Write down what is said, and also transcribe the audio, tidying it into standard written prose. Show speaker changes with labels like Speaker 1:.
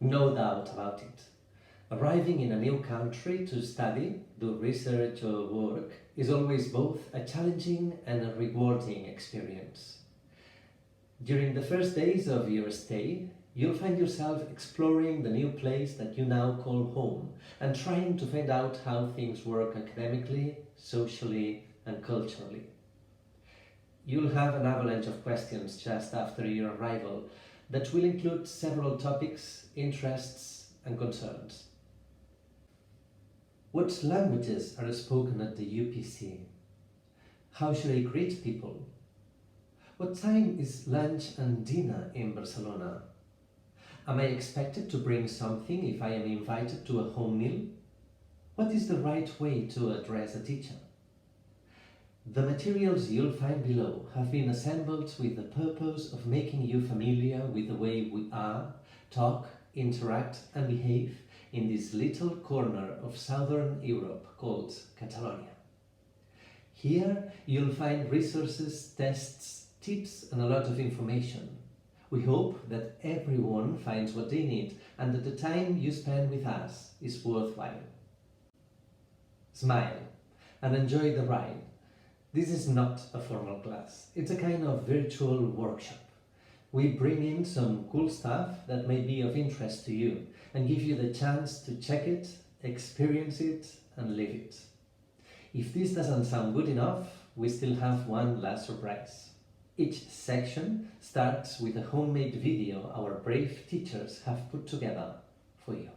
Speaker 1: No doubt about it. Arriving in a new country to study, do research or work is always both a challenging and a rewarding experience. During the first days of your stay, you'll find yourself exploring the new place that you now call home and trying to find out how things work academically, socially, and culturally. You'll have an avalanche of questions just after your arrival that will include several topics, interests, and concerns. What languages are spoken at the UPC? How should I greet people? What time is lunch and dinner in Barcelona? Am I expected to bring something if I am invited to a home meal? What is the right way to address a teacher? The materials you'll find below have been assembled with the purpose of making you familiar with the way we are, talk, interact and behave in this little corner of southern Europe called Catalonia. Here you'll find resources, tests, tips and a lot of information. We hope that everyone finds what they need and that the time you spend with us is worthwhile. Smile and enjoy the ride. This is not a formal class, it's a kind of virtual workshop. We bring in some cool stuff that may be of interest to you and give you the chance to check it, experience it and live it. If this doesn't sound good enough, we still have one last surprise. Each section starts with a homemade video our brave teachers have put together for you.